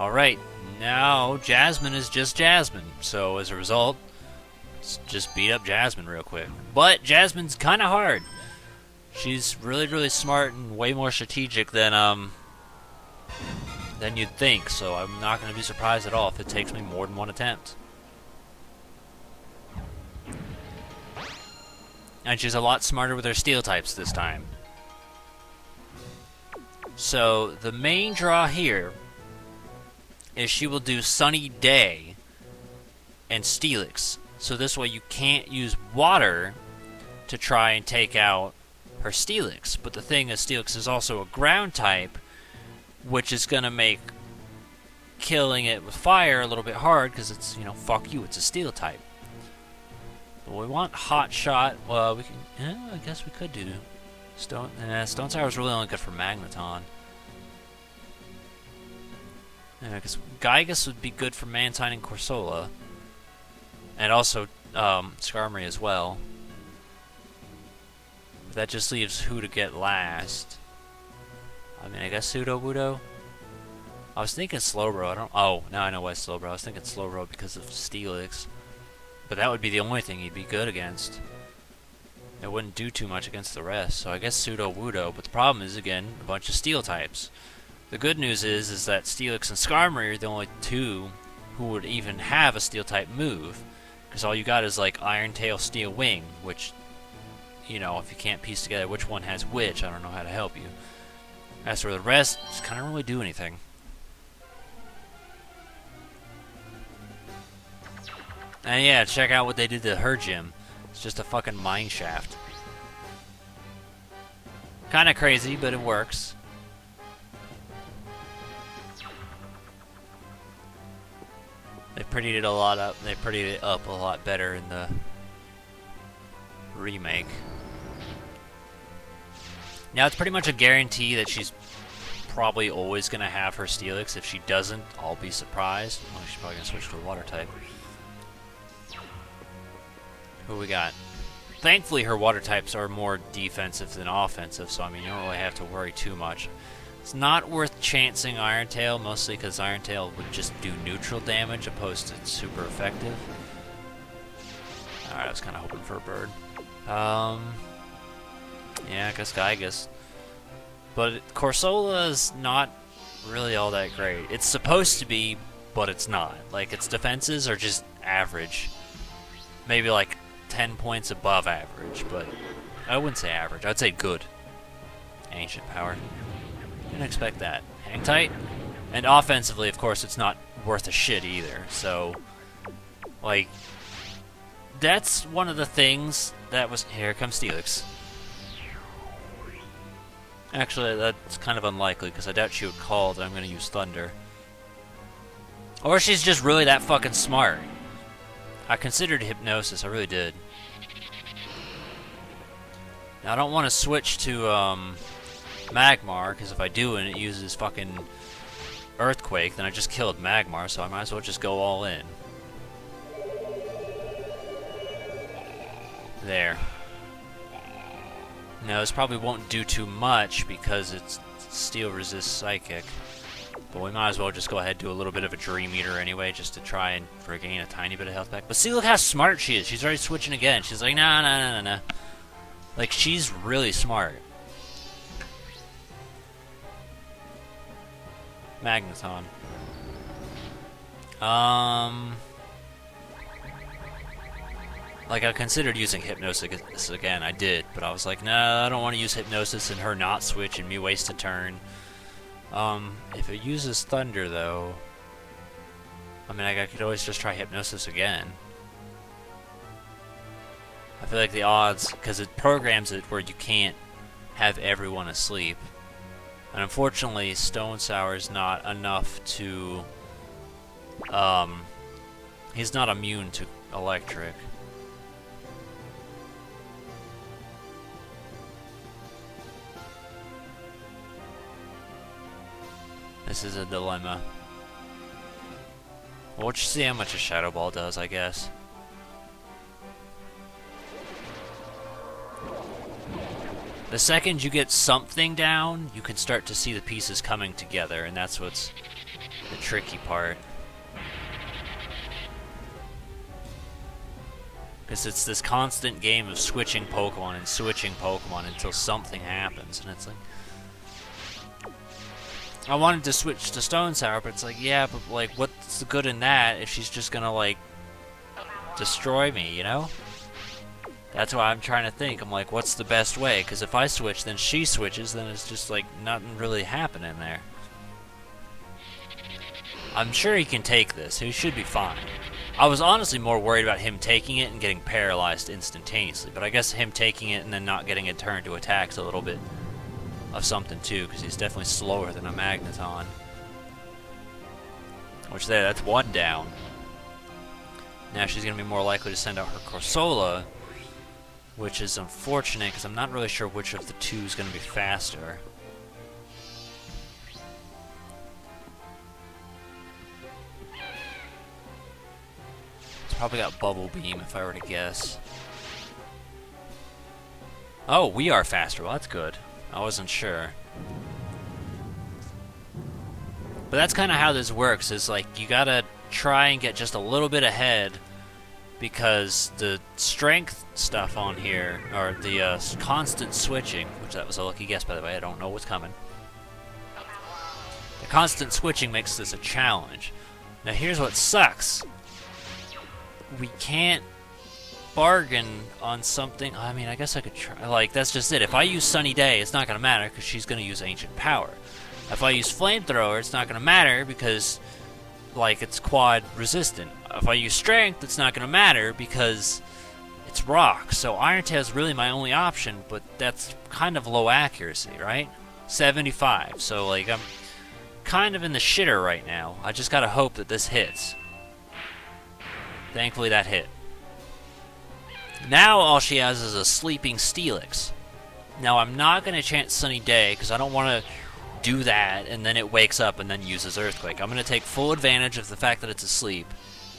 Alright, now Jasmine is just Jasmine. So as a result, let's just beat up Jasmine real quick. But Jasmine's kind of hard. She's really, really smart and way more strategic than you'd think. So I'm not going to be surprised at all if it takes me more than one attempt. And she's a lot smarter with her steel types this time. So the main draw here is she will do Sunny Day and Steelix. So this way you can't use water to try and take out her Steelix. But the thing is, Steelix is also a ground type, which is going to make killing it with fire a little bit hard because it's, you know, fuck you, it's a steel type. But we want Hot Shot. Well, we can, I guess we could do Stone. Stone Sour is really only good for Magneton. Yeah, because Gygus would be good for Mantine and Corsola. And also Skarmory as well. But that just leaves who to get last. I mean, I guess Pseudo-Wudo? I was thinking Slowbro. Oh, now I know why Slowbro. I was thinking Slowbro because of Steelix. But that would be the only thing he'd be good against. It wouldn't do too much against the rest. So I guess Pseudo-Wudo. But the problem is, again, a bunch of steel types. The good news is that Steelix and Skarmory are the only two who would even have a steel type move. Because all you got is like Iron Tail, Steel Wing, which, you know, if you can't piece together which one has which, I don't know how to help you. As for the rest, just kind of really do anything. And yeah, check out what they did to her gym. It's just a fucking mine shaft. Kind of crazy, but it works. They prettied it a lot up. They prettied it up a lot better in the remake. Now it's pretty much a guarantee that she's probably always going to have her Steelix. If she doesn't, I'll be surprised. Oh, she's probably going to switch to a water type. Who we got? Thankfully, her water types are more defensive than offensive, so I mean, you don't really have to worry too much. It's not worth chancing Iron Tail, mostly because Iron Tail would just do neutral damage opposed to super effective. Alright, I was kind of hoping for a bird. Yeah, I guess Gygus. But Corsola is not really all that great. It's supposed to be, but it's not. Like, its defenses are just average. Maybe like 10 points above average, but I wouldn't say average. I'd say good. Ancient Power. Didn't expect that. Hang tight. And offensively, of course, it's not worth a shit either. So, like, that's one of the things that was... Here comes Steelix. Actually, that's kind of unlikely, because I doubt she would call that I'm going to use Thunder. Or she's just really that fucking smart. I considered Hypnosis, I really did. Now, I don't want to switch to Magmar, because if I do and it uses fucking Earthquake, then I just killed Magmar, so I might as well just go all in. There. Now, this probably won't do too much because it's Steel resists Psychic. But we might as well just go ahead and do a little bit of a Dream Eater anyway, just to try and regain a tiny bit of health back. But see, look how smart she is. She's already switching again. She's like, nah, nah, nah, nah, nah. Like, she's really smart. Magneton. Like, I considered using Hypnosis again. I did, but I was like, nah, I don't want to use Hypnosis and her not switch and me waste a turn. If it uses Thunder, though, I mean, I could always just try Hypnosis again. I feel like the odds, because it programs it where you can't have everyone asleep. And unfortunately, Stone Sour is not enough to, he's not immune to electric. This is a dilemma. We'll just see how much a Shadow Ball does, I guess. The second you get something down, you can start to see the pieces coming together, and that's what's the tricky part. Because it's this constant game of switching Pokemon until something happens, and it's like... I wanted to switch to Stone Sour, but it's like, yeah, but like, what's the good in that if she's just gonna, like, destroy me, you know? That's why I'm trying to think. I'm like, what's the best way? Because if I switch, then she switches, then it's just like nothing really happening there. I'm sure he can take this. He should be fine. I was honestly more worried about him taking it and getting paralyzed instantaneously, but I guess him taking it and then not getting a turn to attack is a little bit of something too, because he's definitely slower than a Magneton. Which that's one down. Now she's going to be more likely to send out her Corsola, which is unfortunate because I'm not really sure which of the two is going to be faster. It's probably got Bubble Beam if I were to guess. Oh, we are faster. Well, that's good. I wasn't sure. But that's kind of how this works, is like you gotta try and get just a little bit ahead, because the strength stuff on here, or the constant switching, which that was a lucky guess by the way, I don't know what's coming. The constant switching makes this a challenge. Now here's what sucks. We can't bargain on something. I mean, I guess I could try. Like, that's just it. If I use Sunny Day, it's not going to matter because she's going to use Ancient Power. If I use Flamethrower, it's not going to matter because, like, it's quad resistant. If I use Strength, it's not going to matter because it's Rock. So Iron Tail is really my only option, but that's kind of low accuracy, right? 75. So, like, I'm kind of in the shitter right now. I just got to hope that this hits. Thankfully, that hit. Now all she has is a Sleeping Steelix. Now I'm not going to chance Sunny Day because I don't want to do that and then it wakes up and then uses Earthquake. I'm going to take full advantage of the fact that it's asleep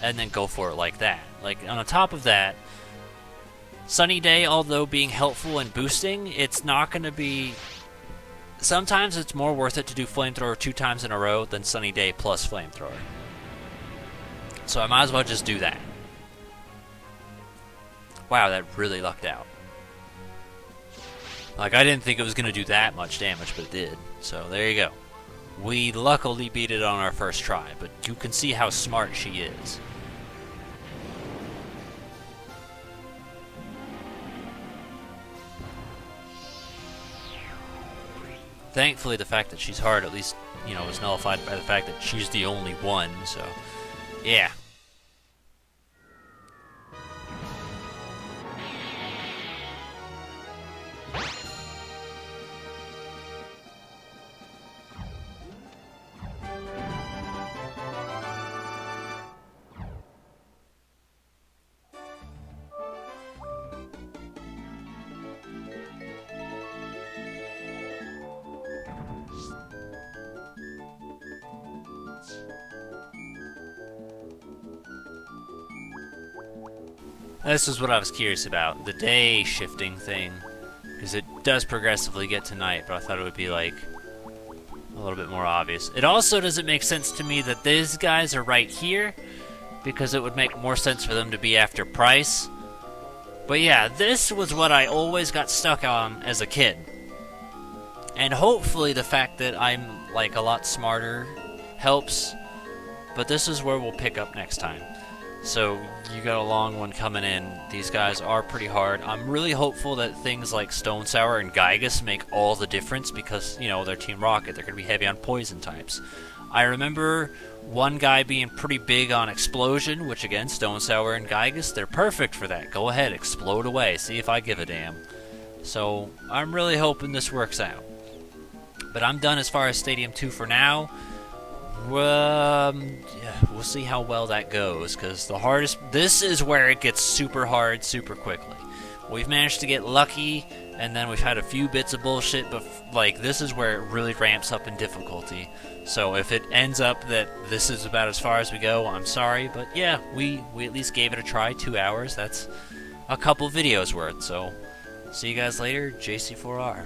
and then go for it like that. Like, on top of that, Sunny Day, although being helpful and boosting, it's not going to be... Sometimes it's more worth it to do Flamethrower 2 times in a row than Sunny Day plus Flamethrower. So I might as well just do that. Wow, that really lucked out. Like, I didn't think it was going to do that much damage, but it did. So, there you go. We luckily beat it on our first try, but you can see how smart she is. Thankfully, the fact that she's hard, at least, you know, was nullified by the fact that she's the only one, so, yeah. This is what I was curious about, the day shifting thing, because it does progressively get to night, but I thought it would be like a little bit more obvious. It also doesn't make sense to me that these guys are right here, because it would make more sense for them to be after Price. But yeah, this was what I always got stuck on as a kid. And hopefully the fact that I'm like a lot smarter helps, but this is where we'll pick up next time. So, you got a long one coming in. These guys are pretty hard. I'm really hopeful that things like Stone Sour and Gygus make all the difference because, you know, they're Team Rocket. They're going to be heavy on poison types. I remember one guy being pretty big on Explosion, which again, Stone Sour and Gygus, they're perfect for that. Go ahead, explode away. See if I give a damn. So, I'm really hoping this works out. But I'm done as far as Stadium 2 for now. Yeah, we'll see how well that goes, because the hardest... This is where it gets super hard super quickly. We've managed to get lucky, and then we've had a few bits of bullshit, but, like, this is where it really ramps up in difficulty. So if it ends up that this is about as far as we go, I'm sorry, but yeah, we at least gave it a try, 2 hours. That's a couple videos worth, so See you guys later, JC4R.